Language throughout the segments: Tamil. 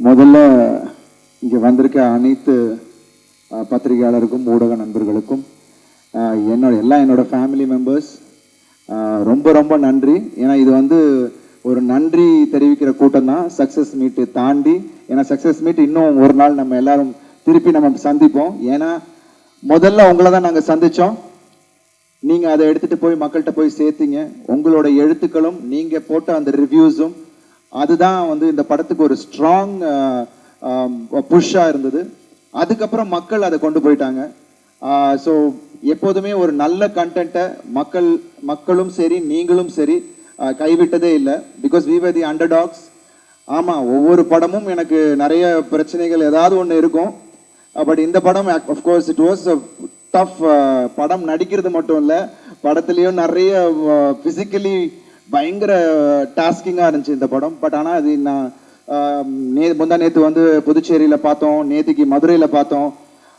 முதல்ல இங்கே வந்திருக்க அனைத்து பத்திரிகையாளருக்கும் ஊடக நண்பர்களுக்கும் என்னோட ஃபேமிலி மெம்பர்ஸ் ரொம்ப ரொம்ப நன்றி. ஏன்னா இது வந்து ஒரு நன்றி தெரிவிக்கிற கூட்டம் தான் சக்ஸஸ் மீட்டு தாண்டி. ஏன்னா சக்ஸஸ் மீட் இன்னும் ஒரு நாள் நம்ம எல்லாரும் திருப்பி நம்ம சந்திப்போம். ஏன்னா முதல்ல உங்களை தான் நாங்கள் சந்தித்தோம். நீங்கள் அதை எடுத்துகிட்டு போய் மக்கள்கிட்ட போய் சேர்த்தீங்க. உங்களோட எழுத்துக்களும் நீங்கள் போட்ட அந்த ரிவ்யூஸும் அதுதான் வந்து இந்த படத்துக்கு ஒரு ஸ்ட்ராங் புஷ்ஷாக இருந்தது. அதுக்கப்புறம் மக்கள் அதை கொண்டு போயிட்டாங்க. ஸோ எப்போதுமே ஒரு நல்ல கண்டென்ட்டை மக்களும் சரி நீங்களும் சரி கைவிட்டதே இல்லை. பிகாஸ் வி வர் தி அண்டர்டாக்ஸ். ஆமாம், ஒவ்வொரு படமும் எனக்கு நிறைய பிரச்சனைகள் ஏதாவது ஒன்று இருக்கும். பட் இந்த படம் அஃப்கோர்ஸ் இட் வாஸ் டஃப். படம் நடிக்கிறது மட்டும் இல்லை, படத்துலேயும் நிறைய ஃபிசிக்கலி பயங்கர டாஸ்கிங்காக இருந்துச்சு இந்த படம். பட் ஆனால் அது நான் முந்தா நேற்று வந்து புதுச்சேரியில் பார்த்தோம், நேற்றுக்கு மதுரையில் பார்த்தோம்.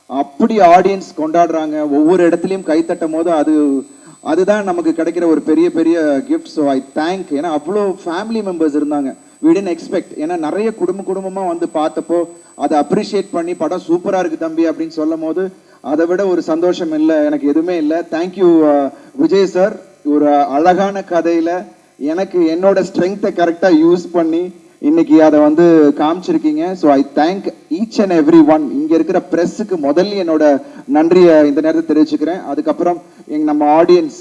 அப்படி ஆடியன்ஸ் கொண்டாடுறாங்க, ஒவ்வொரு இடத்துலையும் கைத்தட்டும் போது அதுதான் நமக்கு கிடைக்கிற ஒரு பெரிய பெரிய கிஃப்ட். So I thank. ஏன்னா அவ்வளோ ஃபேமிலி மெம்பர்ஸ் இருந்தாங்க. We didn't expect. ஏன்னா நிறைய குடும்பமாக வந்து பார்த்தப்போ அதை அப்ரிஷியேட் பண்ணி படம் சூப்பராக இருக்குது தம்பி அப்படின்னு சொல்லும் போது அதை விட ஒரு சந்தோஷம் இல்லை, எனக்கு எதுவுமே இல்லை. Thank you Vijay sir. ஒரு அழகான கதையில் எனக்கு என்னோட ஸ்ட்ரென்த்தை கரெக்டாக யூஸ் பண்ணி இன்னைக்கு அதை வந்து காமிச்சிருக்கீங்க. So I thank each and every one. இங்கே இருக்கிற ப்ரெஸ்ஸுக்கு முதல்ல என்னோட நன்றியை இந்த நேரத்தை தெரிவிச்சுக்கிறேன். அதுக்கப்புறம் நம்ம ஆடியன்ஸ்,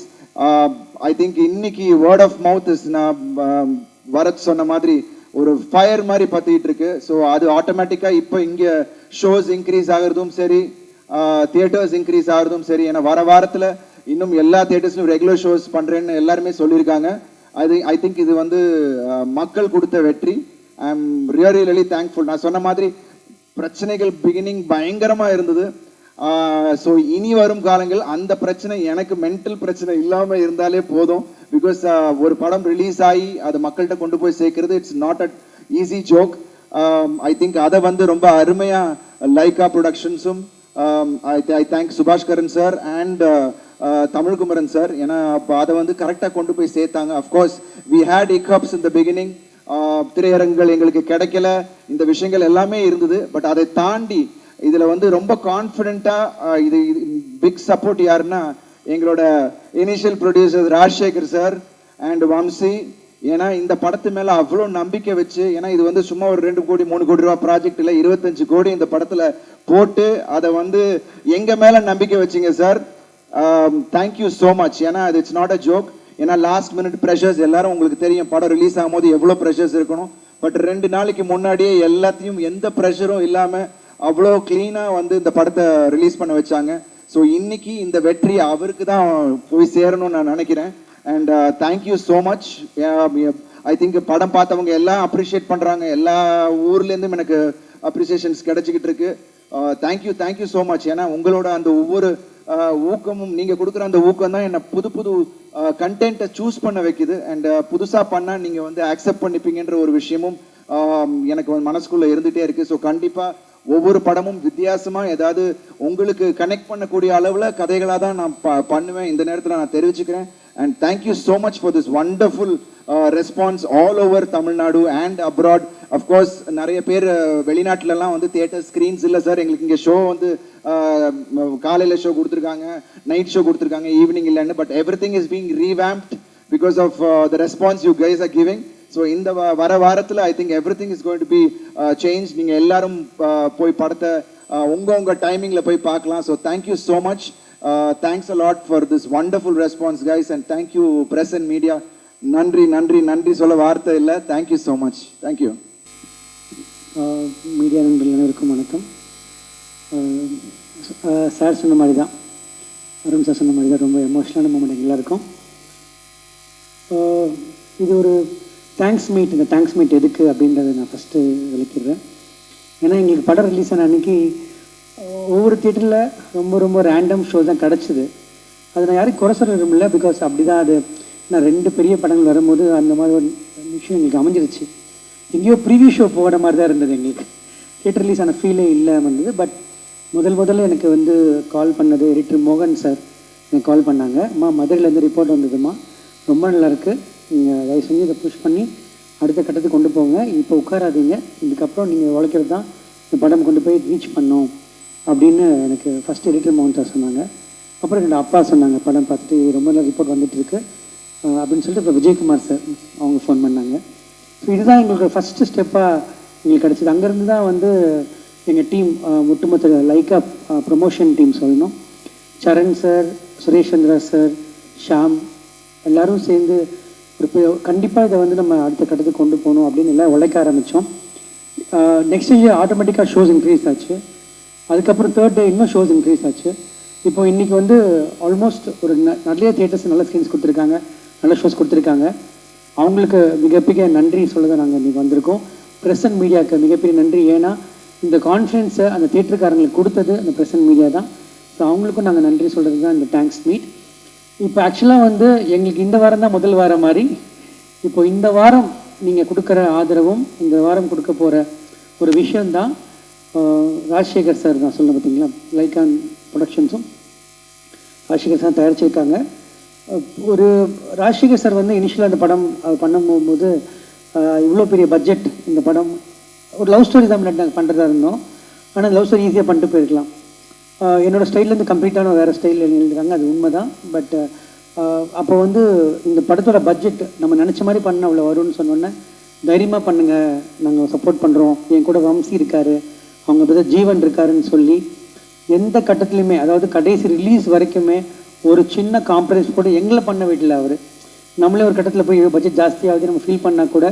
ஐ திங்க் இன்னைக்கு வேர்ட் ஆஃப் மவுத் இஸ், நான் வரத் சொன்ன மாதிரி ஒரு ஃபயர் மாதிரி பற்றிட்டு இருக்கு. ஸோ அது ஆட்டோமேட்டிக்காக இப்போ இங்கே ஷோஸ் இன்க்ரீஸ் ஆகிறதும் சரி, தியேட்டர்ஸ் இன்க்ரீஸ் ஆகிறதும் சரி. ஏன்னா வாரத்தில் இன்னும் எல்லா தியேட்டர்ஸ்லையும் ரெகுலர் ஷோஸ் பண்ணுறேன்னு எல்லாருமே சொல்லியிருக்காங்க. ஐ திங்க் இது வந்து மக்கள் கொடுத்த வெற்றி. I am really thankful. நான் சொன்ன மாதிரி பிரச்சனைகள் பிகினிங் பயங்கரமாக இருந்தது. ஸோ இனி வரும் காலங்கள் அந்த பிரச்சனை, எனக்கு மென்டல் பிரச்சனை இல்லாமல் இருந்தாலே போதும். பிகாஸ் ஒரு படம் ரிலீஸ் ஆகி அது மக்கள்கிட்ட கொண்டு போய் சேர்க்கறது it's not a easy joke. I think அதை வந்து ரொம்ப அருமையாக லைகா ப்ரொடக்ஷன்ஸும், I thank Subaskaran sir and Tamilkumaran sir. ஏன்னா அப்போ அதை வந்து கரெக்டாக கொண்டு போய் சேர்த்தாங்க. Of course we had hiccups in the beginning. திரையரங்குகள் எங்களுக்கு கிடைக்கல, இந்த விஷயங்கள் எல்லாமே இருந்தது. பட் அதை தாண்டி இதில் வந்து ரொம்ப கான்ஃபிடென்ட்டாக இது பிக் சப்போர்ட் யாருன்னா எங்களோட initial producer Rajasekhar sir and Vamsi. ஏன்னா இந்த படத்து மேலே அவ்வளோ நம்பிக்கை வச்சு, ஏன்னா இது வந்து சும்மா ஒரு 2 கோடி 3 கோடி ரூபா ப்ராஜெக்ட் இல்லை, 25 கோடி இந்த படத்தில் போட்டு அதை வந்து எங்கள் மேலே நம்பிக்கை வச்சிங்க சார். Thank you so much. ஏன்னா அது இட்ஸ் நாட் அ ஜோக். ஏன்னா லாஸ்ட் மினிட் ப்ரெஷர்ஸ் எல்லாரும் உங்களுக்கு தெரியும், படம் ரிலீஸ் ஆகும்போது எவ்வளோ ப்ரெஷர்ஸ் இருக்கணும். பட் 2 நாளைக்கு முன்னாடியே எல்லாத்தையும் எந்த ப்ரெஷரும் இல்லாமல் அவ்வளோ க்ளீனாக வந்து இந்த படத்தை ரிலீஸ் பண்ண வச்சாங்க. ஸோ இன்னைக்கு இந்த வெற்றி அவருக்கு தான் போய் சேரணும்னு நான் நினைக்கிறேன். And thank you so much. I think படம் பார்த்தவங்க எல்லாம் அப்ரிஷியேட் பண்ணுறாங்க. எல்லா ஊர்லேருந்தும் எனக்கு அப்ரிசியேஷன்ஸ் கிடைச்சிக்கிட்டு இருக்கு. Thank you so much. ஏன்னா உங்களோட அந்த ஒவ்வொரு ஊக்கமும், நீங்கள் கொடுக்குற அந்த ஊக்கம் தான் என்னை புது கண்டென்ட்டை சூஸ் பண்ண வைக்குது. அண்ட் புதுசாக பண்ணால் நீங்கள் வந்து அக்செப்ட் பண்ணிப்பீங்கன்ற ஒரு விஷயமும் எனக்கு மனசுக்குள்ளே இருந்துகிட்டே இருக்குது. ஸோ கண்டிப்பாக ஒவ்வொரு படமும் வித்தியாசமாக ஏதாவது உங்களுக்கு கனெக்ட் பண்ணக்கூடிய அளவில் கதைகளாக தான் நான் பண்ணுவேன். இந்த நேரத்தில் நான் தெரிவிச்சுக்கிறேன். And thank you so much for this wonderful response all over Tamil Nadu and abroad. Of course நிறைய பேர் வெளிநாட்டிலலாம் வந்து தியேட்டர் ஸ்க்ரீன்ஸ் இல்லை சார், எங்களுக்கு இங்கே ஷோ வந்து காலையில் ஷோ கொடுத்துருக்காங்க, நைட் ஷோ கொடுத்துருக்காங்க, ஈவினிங் இல்லைன்னு. But everything is being revamped because of the response you guys are giving. So இந்த வாரத்தில் I think everything is going to be change. நீங்கள் எல்லாரும் போய் படத்தை உங்கள் டைமிங்கில் போய் பார்க்கலாம். So thank you so much. Thanks a lot for this wonderful response guys. And thank you press and media. நன்றி சொல்ல வார்த்தை இல்லை. Thank you so much. Thank you. Media நண்பர்கள் அனைவருக்கும் வணக்கம். சார் சொன்ன மாதிரி தான், அருண் சார் சொன்ன மாதிரி தான், ரொம்ப எமோஷ்னலான மூமெண்ட் எல்லாருக்கும். இது ஒரு தேங்க்ஸ் மீட். இந்த தேங்க்ஸ் மீட் எதுக்கு அப்படின்றத நான் ஃபஸ்ட்டு விளக்கிடுறேன். ஏன்னா எங்களுக்கு படம் ரிலீஸ் ஆன அன்றைக்கி ஒவ்வொரு தியேட்டரில் ரொம்ப ரேண்டம் ஷோ தான் கிடச்சிது. அது நான் யாரும் குறை சொல்ல விரும்பல. பிகாஸ் அப்படி தான் அது. நான் 2 பெரிய படங்கள் வரும்போது அந்த மாதிரி ஒரு விஷயம் எங்களுக்கு அமைஞ்சிருச்சு. எங்கேயோ ப்ரீவியூ ஷோ போகிற மாதிரி தான் இருந்தது எங்களுக்கு. தியேட்டர் ரிலீஸ் ஆன ஃபீலே இல்லாமல் இருந்தது. பட் முதல்ல எனக்கு வந்து கால் பண்ணது எடிட்டர் மோகன் சார் எனக்கு கால் பண்ணாங்க. மதுரையிலேருந்து ரிப்போர்ட் வந்ததுமா, ரொம்ப நல்லாயிருக்கு, நீங்கள் தயவு செஞ்சு இதை புஷ் பண்ணி அடுத்த கட்டத்துக்கு கொண்டு போங்க, இப்போ உட்காராதீங்க, இதுக்கப்புறம் நீங்கள் உழைக்கிறது தான் இந்த படம் கொண்டு போய் ரீச் பண்ணோம் அப்படின்னு எனக்கு ஃபஸ்ட் எடிட்டர் மோகன் சார் சொன்னாங்க. அப்புறம் என்னோட அப்பா சொன்னாங்க, படம் பார்த்துட்டு ரொம்ப நல்ல ரிப்போர்ட் வந்துட்டுருக்கு அப்படின்னு சொல்லிட்டு இப்போ விஜயகுமார் சார் அவங்க ஃபோன் பண்ணாங்க. ஸோ இதுதான் எங்களுக்கு ஃபஸ்ட்டு ஸ்டெப்பாக எங்களுக்கு கிடச்சிது. அங்கேருந்து தான் வந்து எங்கள் டீம் ஒட்டுமொத்த லைக்கா ப்ரொமோஷன் டீம் சொல்லணும், சரண் சார், சுரேஷ் சந்திரா சார், ஷாம் எல்லோரும் சேர்ந்து கண்டிப்பாக இதை வந்து நம்ம அடுத்த கட்டத்துக்கு கொண்டு போகணும் அப்படின்னு எல்லாம் உழைக்க ஆரம்பித்தோம். நெக்ஸ்ட் இயர் ஆட்டோமேட்டிக்காக ஷோஸ் இன்க்ரீஸ் ஆச்சு. அதுக்கப்புறம் தேர்ட் டே இன்னும் ஷோஸ் இன்க்ரீஸ் ஆச்சு. இப்போ இன்றைக்கி வந்து ஆல்மோஸ்ட் ஒரு நிறைய தியேட்டர்ஸ் நல்ல ஸ்க்ரீன்ஸ் கொடுத்துருக்காங்க, நல்ல ஷோஸ் கொடுத்துருக்காங்க. அவங்களுக்கு மிகப்பெரிய நன்றி சொல்ல தான் நாங்கள் இன்றைக்கி வந்திருக்கோம். ப்ரெஸ் அண்ட் மீடியாவுக்கு மிகப்பெரிய நன்றி. ஏன்னா இந்த கான்ஃபரன்ஸை அந்த தியேட்டருக்காரங்களுக்கு கொடுத்தது அந்த ப்ரெஸ் அண்ட் மீடியா தான். ஸோ அவங்களுக்கும் நாங்கள் நன்றி சொல்கிறது தான் இந்த தேங்க்ஸ் மீட். இப்போ ஆக்சுவலாக வந்து எங்களுக்கு இந்த வாரம் தான் முதல் வாரம் மாதிரி. இப்போ இந்த வாரம் நீங்கள் கொடுக்குற ஆதரவும் இந்த வாரம் கொடுக்க போகிற ஒரு விஷயந்தான் ராஜசேகர் சார் தான் சொல்லணும் பார்த்தீங்களா, லைக்கான் ப்ரொடக்ஷன்ஸும் ராஜசேகர் சார் தயாரிச்சிருக்காங்க. ஒரு ராஜசேகர் சார் வந்து இனிஷியலாக அந்த படம் பண்ணும்போது இவ்வளோ பெரிய பட்ஜெட் இந்த படம் ஒரு லவ் ஸ்டோரி தான் நாங்கள் பண்ணுறதா இருந்தோம். ஆனால் லவ் ஸ்டோரி ஈஸியாக பண்ணிட்டு போயிருக்கலாம். என்னோடய ஸ்டைல்லேருந்து கம்ப்ளீட்டான வேறு ஸ்டைலில் எழுதுறாங்க, அது உண்மை தான். பட் அப்போ வந்து இந்த படத்தோட பட்ஜெட் நம்ம நினச்ச மாதிரி பண்ண அவ்வளோ வரும்னு சொன்னோன்னே தைரியமாக பண்ணுங்கள், நாங்கள் சப்போர்ட் பண்ணுறோம், என் கூட வம்சி இருக்கார், அவங்க பற்றி ஜீவன் இருக்காருன்னு சொல்லி எந்த கட்டத்துலையுமே, அதாவது கடைசி ரிலீஸ் வரைக்குமே ஒரு சின்ன காம்ப்ரமைஸ் கூட எங்களை பண்ண விடல அவர். நம்மளே ஒரு கட்டத்தில் போய் பட்ஜெட் ஜாஸ்தியாகுது நம்ம ஃபீல் பண்ணால் கூட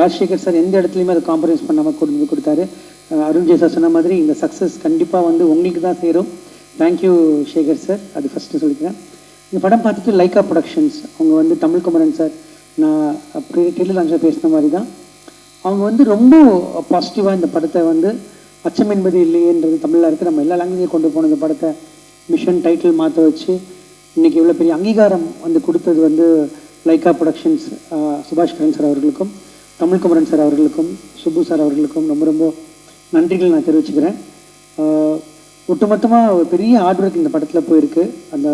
ராஜசேகர் சார் எந்த இடத்துலையுமே அதை காம்ப்ரமைஸ் பண்ணாமல் கொடுத்தாரு. அருண் ஜெய் சார் சொன்ன மாதிரி இந்த சக்ஸஸ் கண்டிப்பாக வந்து உங்களுக்கு தான் சேரும். தேங்க்யூ சேகர் சார், அது ஃபஸ்ட்டு சொல்லிக்கிறேன். இந்த படம் பார்த்துட்டு லைக்கா ப்ரொடக்ஷன்ஸ் அவங்க வந்து தமிழ் குமரன் சார், நான் டெய்லர் லான்ச்சாக பேசின மாதிரி தான் அவங்க வந்து ரொம்ப பாசிட்டிவாக இந்த படத்தை வந்து அச்சம் என்பது இல்லையேன்றது தமிழில் இருக்குது, நம்ம எல்லா லாங்குவேஜையும் கொண்டு போன இந்த படத்தை மிஷன் டைட்டில் மாற்ற வச்சு இன்றைக்கி இவ்வளோ பெரிய அங்கீகாரம் வந்து கொடுத்தது வந்து லைக்கா ப்ரொடக்ஷன்ஸ் சுபாஷ் கரன் சார் அவர்களுக்கும், தமிழ் குமரன் சார் அவர்களுக்கும், சுப்பு சார் அவர்களுக்கும் ரொம்ப ரொம்ப நன்றிகள் நான் தெரிவிச்சுக்கிறேன். ஒட்டுமொத்தமாக ஒரு பெரிய ஹார்ட் ஒர்க் இந்த படத்தில் போயிருக்கு. அந்த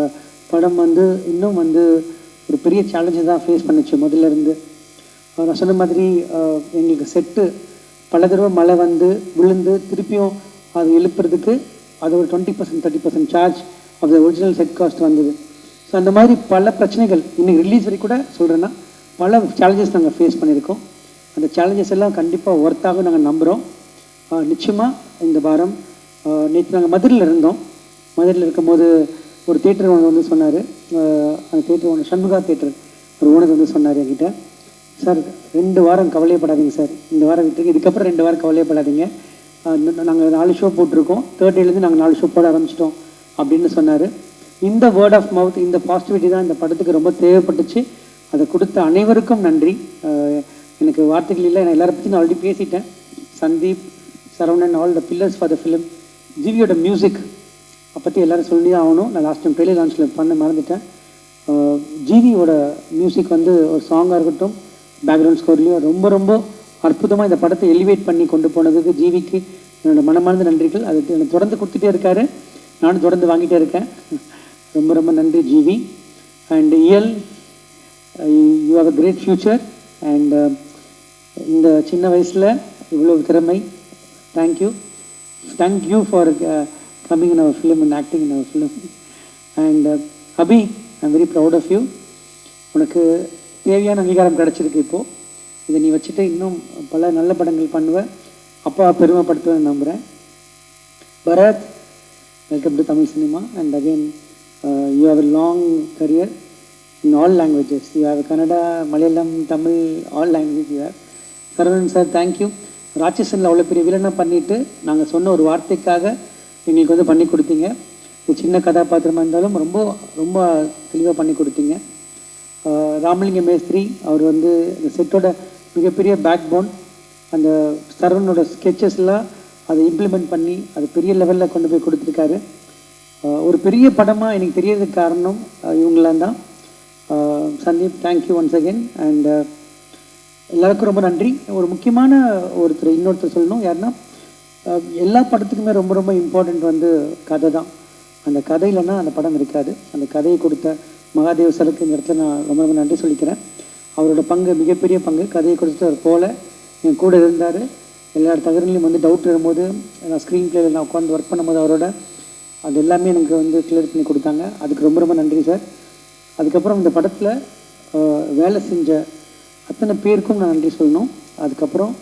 படம் வந்து இன்னும் வந்து ஒரு பெரிய சேலஞ்சை தான் ஃபேஸ் பண்ணிச்சு முதல்ல இருந்து. நான் சொன்ன மாதிரி எங்களுக்கு செட்டு பல தடவை மழை வந்து விழுந்து திருப்பியும் அது எழுப்புறதுக்கு அது ஒரு 20% 30% charge of the original set cost வந்தது. ஸோ அந்த மாதிரி பல பிரச்சனைகள் இன்றைக்கி ரிலீஸ் வரைக்கும் கூட சொல்கிறேன்னா பல சேலஞ்சஸ் நாங்கள் ஃபேஸ் பண்ணியிருக்கோம். அந்த சேலஞ்சஸ் எல்லாம் கண்டிப்பாக ஒர்த்தாக நாங்கள் நம்புகிறோம். நிச்சயமாக இந்த வாரம் நேற்று நாங்கள் மதுரையில் இருந்தோம். மதுரையில் இருக்கும்போது ஒரு தேட்டர் ஒன்று வந்து சொன்னார், அந்த தேட்டர் ஒன்று சண்முகா தேட்டர் ஒரு ஓனர் வந்து சொன்னார் என்கிட்ட, சார் 2 வாரம் கவலையப்படாதீங்க சார், இந்த வாரம் விட்டுருக்கு, இதுக்கப்புறம் 2 வாரம் கவலையப்படாதீங்க, நாங்கள் 4 ஷோ போட்டிருக்கோம், தேர்ட் டேலேருந்து நாங்கள் 4 ஷோ போட ஆரம்பிச்சிட்டோம் அப்படின்னு சொன்னார். இந்த வேர்ட் ஆஃப் மவுத், இந்த பாசிட்டிவிட்டி தான் இந்த படத்துக்கு ரொம்ப தேவைப்பட்டுச்சு. அதை கொடுத்த அனைவருக்கும் நன்றி. எனக்கு வார்த்தைகள் இல்லை, நான் எல்லாரை பற்றி நான் ஆல்ரெடி பேசிட்டேன். Sandeep, Saravanan, all the pillars for the film. ஜிவியோட மியூசிக் பற்றி எல்லோரும் சொல்லி ஆகணும். நான் லாஸ்ட் டைம் டெய்லர் லான்ச்சில் பண்ண மறந்துட்டேன். ஜிவியோட மியூசிக் வந்து ஒரு சாங்காக இருக்கட்டும், பேக்ரவுண்ட் ஸ்கோர்லேயும் ரொம்ப ரொம்ப அற்புதமாக இந்த படத்தை எலிவேட் பண்ணி கொண்டு போனதுக்கு ஜிவிக்கு என்னோடய மனமார்ந்த நன்றிகள். அது எனக்கு தொடர்ந்து கொடுத்துட்டே இருக்காரு, நானும் தொடர்ந்து வாங்கிட்டே இருக்கேன். ரொம்ப ரொம்ப நன்றி GV. And Iyal, you have a great future. And இந்த சின்ன வயசில் இவ்வளோ திறமை, thank you for coming in our film and acting in our film. And Abhi, I'm very proud of you. உனக்கு தேவையான அங்கீகாரம் கிடச்சிருக்கு. இப்போது இதை நீ வச்சுட்டு இன்னும் பல நல்ல படங்கள் பண்ணுவேன், அப்பா பெருமைப்படுத்துவேன்னு நம்புகிறேன். Bharath, welcome to Tamil cinema. And again you have a long career in all languages. You have Kannada, Malayalam, Tamil, all languages you have. Saravanan sir, thank you. ராட்சசனில் அவ்வளோ பெரிய வில்லனாக பண்ணிவிட்டு நாங்கள் சொன்ன ஒரு வார்த்தைக்காக எங்களுக்கு வந்து பண்ணி கொடுத்தீங்க. இது சின்ன கதாபாத்திரமாக இருந்தாலும் ரொம்ப ரொம்ப தெளிவாக பண்ணி கொடுத்தீங்க. ராமலிங்க மேஸ்திரி அவர் வந்து இந்த செட்டோட மிகப்பெரிய பேக் போன். அந்த சரவணனோட ஸ்கெச்சஸ்லாம் அதை இம்ப்ளிமெண்ட் பண்ணி அது பெரிய லெவலில் கொண்டு போய் கொடுத்துருக்காரு. ஒரு பெரிய படமாக எனக்கு தெரியறதுக்கு காரணம் இவங்களாம் தான். Sandeep, thank you once again. And எல்லாருக்கும் ரொம்ப நன்றி. ஒரு முக்கியமான இன்னொருத்தர் சொல்லணும், யாருன்னா எல்லா படத்துக்குமே ரொம்ப ரொம்ப இம்பார்ட்டண்ட் வந்து கதை தான். அந்த கதை இல்லைன்னா அந்த படம் இருக்காது. அந்த கதையை கொடுத்த மகாதேவ் சருக்கு இந்த இடத்துல நான் ரொம்ப ரொம்ப நன்றி சொல்லிக்கிறேன். அவரோட பங்கு மிகப்பெரிய பங்கு. கதையை கொடுத்துட்டு அவர் போல என் கூட இருந்தார். எல்லா தகவலையும் வந்து டவுட் வரும்போது நான் ஸ்க்ரீன் பிளேயில் நான் உட்காந்து ஒர்க் பண்ணும்போது அவரோட அது எல்லாமே எனக்கு வந்து கிளியர் பண்ணி கொடுத்தாங்க. அதுக்கு ரொம்ப ரொம்ப நன்றி சார். அதுக்கப்புறம் இந்த படத்தில் வேலை செஞ்ச அத்தனை பேருக்கும் நான் நன்றி சொல்லணும். அதுக்கப்புறம்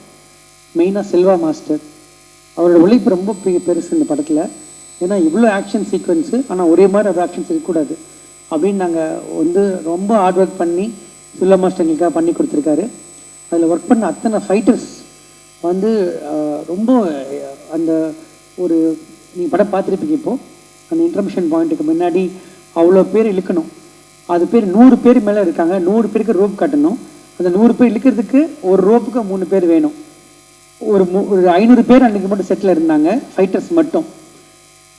மெயினாக செல்வா மாஸ்டர், அவரோட உழைப்பு ரொம்ப பெருசு இந்த படத்தில். ஏன்னா இவ்வளோ ஆக்ஷன் சீக்வன்ஸு, ஆனால் ஒரே மாதிரி ஒரு ஆக்ஷன்ஸ் இருக்கக்கூடாது அப்படின்னு நாங்கள் வந்து ரொம்ப ஹார்ட் ஒர்க் பண்ணி செல்வா மாஸ்டர் எங்களுக்காக பண்ணி கொடுத்துருக்காரு. அதில் ஒர்க் பண்ண அத்தனை ஃபைட்டர்ஸ் வந்து ரொம்ப அந்த ஒரு நீங்கள் படம் பார்த்துருப்பீங்க. இப்போது அந்த இன்டர்மிஷன் பாயிண்ட்டுக்கு முன்னாடி அவ்வளோ பேர் இழுக்கணும். அது பேர் 100 பேர் மேலே இருக்காங்க. 100 பேருக்கு ரோப் கட்டணும். அந்த 100 பேர் இழுக்கிறதுக்கு ஒரு ரோப்புக்கு 3 பேர் வேணும். ஒரு 500 பேர் அன்றைக்கி மட்டும் செட்டில் இருந்தாங்க, ஃபைட்டர்ஸ் மட்டும்.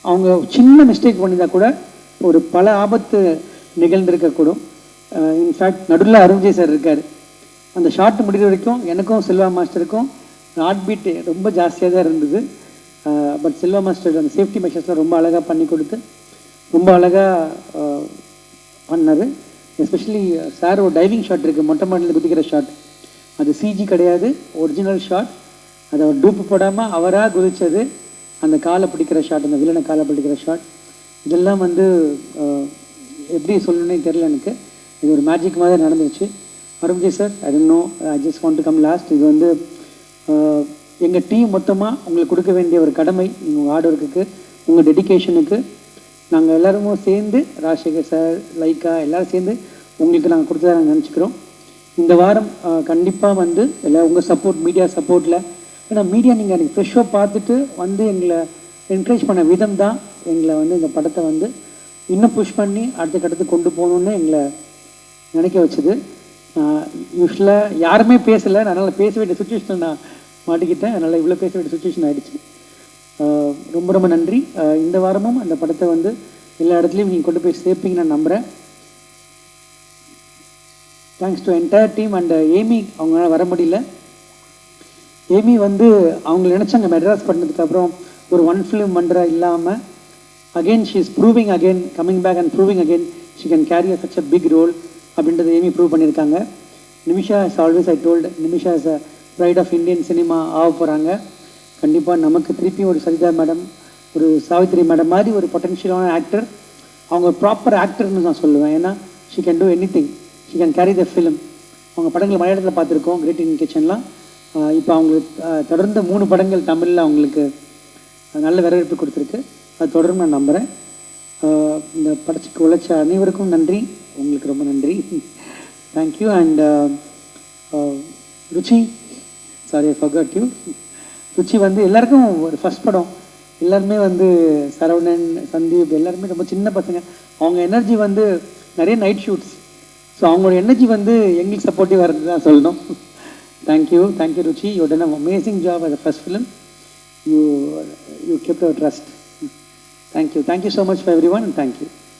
அவங்க சின்ன மிஸ்டேக் பண்ணியிருந்தால் கூட ஒரு பல ஆபத்து நிகழ்ந்திருக்கக்கூடும். இன்ஃபேக்ட் நடுவில் அருண் விஜய் சார் இருக்கார். அந்த ஷார்ட் முடிகிற வரைக்கும் எனக்கும் செல்வா மாஸ்டருக்கும் ஹார்ட் பீட் ரொம்ப ஜாஸ்தியாக தான் இருந்தது. பட் செல்வா மாஸ்டர் அந்த சேஃப்டி மெஷர்ஸ்லாம் ரொம்ப அழகாக பண்ணி கொடுத்து ரொம்ப அழகாக பண்ணார். எஸ்பெஷலி சார் ஒரு டைவிங் ஷாட் இருக்குது, மொட்டை மாடியில் குதிக்கிற ஷாட். அது சிஜி கிடையாது, ஒரிஜினல் ஷாட். அதை அவர் டூப்பு போடாமல் அவராக குதித்தது, அந்த காலை பிடிக்கிற ஷாட், அந்த வில்லனை காலை பிடிக்கிற ஷாட், இதெல்லாம் வந்து எப்படி சொல்லணுன்னே தெரியல எனக்கு. இது ஒரு மேஜிக் மாதிரி நடந்துருச்சு. Arunji sir, I don't know, I just want to come last. இது வந்து எங்கள் டீம் மொத்தமாக உங்களுக்கு கொடுக்க வேண்டிய ஒரு கடமை. உங்கள் ஹார்ட் ஒர்க்குக்கு, உங்கள் டெடிக்கேஷனுக்கு நாங்கள் எல்லோருமே சேர்ந்து, ராஜசேகர் சார், லைக்கா எல்லோரும் சேர்ந்து உங்களுக்கு நாங்கள் கொடுத்ததாக நாங்கள் நினச்சிக்கிறோம். இந்த வாரம் கண்டிப்பாக வந்து எல்லாம் உங்கள் சப்போர்ட், மீடியா சப்போர்ட்டில், ஏன்னா மீடியா நீங்கள் எனக்கு ஃப்ரெஷ்ஷாக பார்த்துட்டு வந்து எங்களை என்கரேஜ் பண்ண விதம் தான் எங்களை வந்து இந்த படத்தை வந்து இன்னும் புஷ் பண்ணி அடுத்த கட்டத்துக்கு கொண்டு போகணுன்னு எங்களை நினைக்க வச்சுது. யூஸ்வலாக யாருமே பேசலை, அதனால் பேச வேண்டிய சுச்சுவேஷன் நான் மாட்டிக்கிட்டேன். அதனால் இவ்வளோ பேச வேண்டிய சுச்சுவேஷன் ஆகிடுச்சு. ரொம்ப ரொம்ப நன்றி. இந்த வாரமும் அந்த படத்தை வந்து எல்லா இடத்துலையும் நீங்கள் கொண்டு போய் சேர்ப்பீங்க நான் நம்புகிறேன். Thanks to entire team. And Amy, அவங்களால வர முடியல. ஏமி வந்து அவங்க நினச்சாங்க மெட்ராஸ் பண்ணதுக்கப்புறம் ஒரு ஒன் ஃபிலிம் பண்ணுற இல்லாமல் again she is proving again, coming back and proving again she can carry such a big role அப்படின்றது ஏமி ப்ரூவ் பண்ணியிருக்காங்க. Nimisha is always I told, Nimisha is a pride of Indian cinema ஆக போகிறாங்க. கண்டிப்பாக நமக்கு திருப்பி ஒரு சரிதா மேடம், ஒரு சாவித்ரி மேடம் மாதிரி ஒரு பொட்டன்ஷியலான ஆக்டர். அவங்க ப்ராப்பர் ஆக்டர்னு நான் சொல்லுவேன். ஏன்னா she can do any thing, she can carry the film. அவங்க படங்கள் மலையாளத்தில் பார்த்துருக்கோம், கிரேட் இந்தியன் கிச்சன்லாம். இப்போ அவங்களுக்கு தொடர்ந்து 3 படங்கள் தமிழில் அவங்களுக்கு நல்ல வரவேற்பு கொடுத்துருக்கு. அது தொடர்ந்து நான் நம்புகிறேன். இந்த படத்துக்கு உழைச்ச அனைவருக்கும் நன்றி, உங்களுக்கு ரொம்ப நன்றி, thank you. And Ruchi, sorry I forgot you. Ruchi வந்து எல்லாருக்கும் ஒரு ஃபஸ்ட் படம், எல்லாருமே வந்து சரவணன், சந்தீப் எல்லாருமே ரொம்ப சின்ன பசங்க. அவங்க எனர்ஜி வந்து நிறைய நைட் ஷூட்ஸ். ஸோ அவங்களோட எனர்ஜி வந்து எங்களுக்கு சப்போர்ட்டிவாக இருந்து தான் சொல்லணும். Thank you, thank you Ruchi. You done an amazing job as a first film. You kept our trust. Thank you, thank you so much for everyone. Thank you.